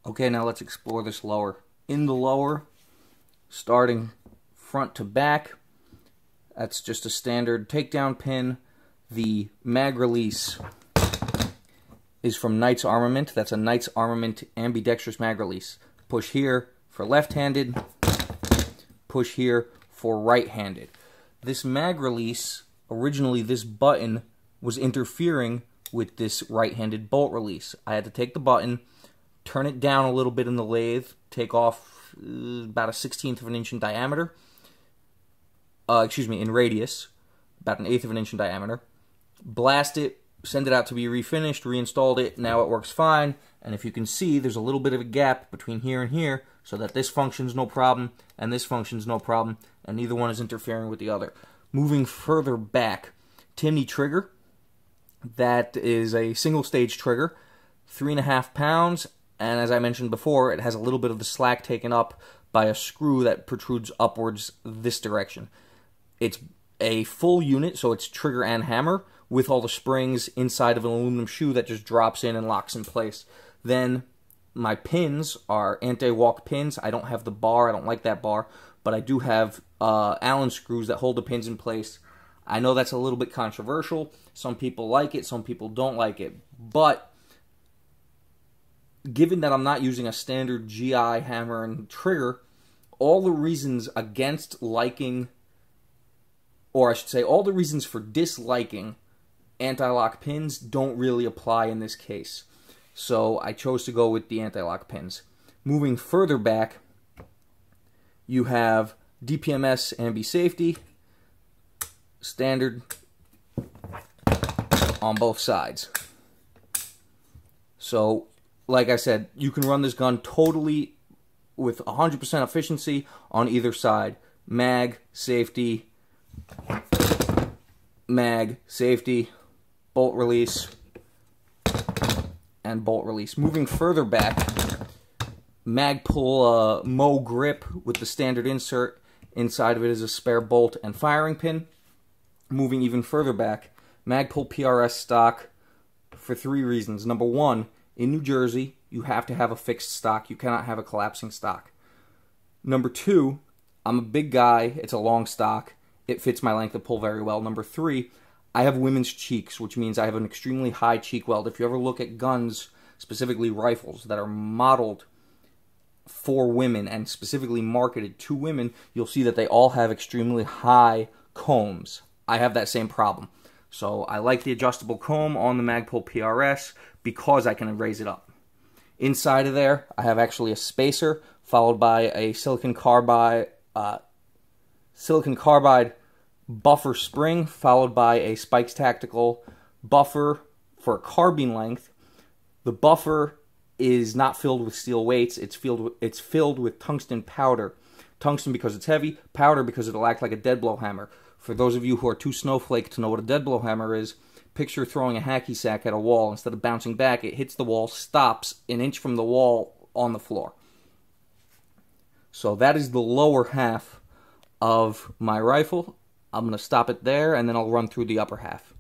Okay, now let's explore this lower. In the lower, starting front to back, that's just a standard takedown pin. The mag release is from Knight's Armament. That's a Knight's Armament ambidextrous mag release. Push here for left-handed, push here for right-handed. This mag release, originally this button was interfering with this right-handed bolt release. I had to take the button, turn it down a little bit in the lathe, take off about a 1/16 of an inch in diameter, in radius, about an 1/8 of an inch in diameter, blast it, send it out to be refinished, reinstalled it, now it works fine, and if you can see, there's a little bit of a gap between here and here, so that this functions no problem, and this functions no problem, and neither one is interfering with the other. Moving further back, Timney trigger, that is a single stage trigger, 3.5 pounds, and as I mentioned before, it has a little bit of the slack taken up by a screw that protrudes upwards this direction. It's a full unit, so it's trigger and hammer, with all the springs inside of an aluminum shoe that just drops in and locks in place. Then my pins are anti-walk pins. I don't have the bar, I don't like that bar, but I do have Allen screws that hold the pins in place. I know that's a little bit controversial. Some people like it, some people don't like it, but given that I'm not using a standard GI hammer and trigger, all the reasons against liking, or I should say, all the reasons for disliking anti-lock pins don't really apply in this case. So I chose to go with the anti-lock pins. Moving further back, you have DPMS Ambi safety, standard on both sides. So, like I said, you can run this gun totally with 100% efficiency on either side. Mag, safety, bolt release, and bolt release. Moving further back, Magpul Mo grip with the standard insert. Inside of it is a spare bolt and firing pin. Moving even further back, Magpul PRS stock for 3 reasons. Number 1, in New Jersey, you have to have a fixed stock. You cannot have a collapsing stock. Number 2, I'm a big guy. It's a long stock. It fits my length of pull very well. Number 3, I have women's cheeks, which means I have an extremely high cheek weld. If you ever look at guns, specifically rifles, that are modeled for women and specifically marketed to women, you'll see that they all have extremely high combs. I have that same problem. So I like the adjustable comb on the Magpul PRS because I can raise it up. Inside of there, I have actually a spacer followed by a silicon carbide buffer spring, followed by a Spikes Tactical buffer for carbine length. The buffer is not filled with steel weights. It's filled with tungsten powder. Tungsten because it's heavy, powder because it'll act like a dead blow hammer. For those of you who are too snowflake to know what a dead blow hammer is, picture throwing a hacky sack at a wall. Instead of bouncing back, it hits the wall, stops an inch from the wall on the floor. So that is the lower half of my rifle. I'm going to stop it there, and then I'll run through the upper half.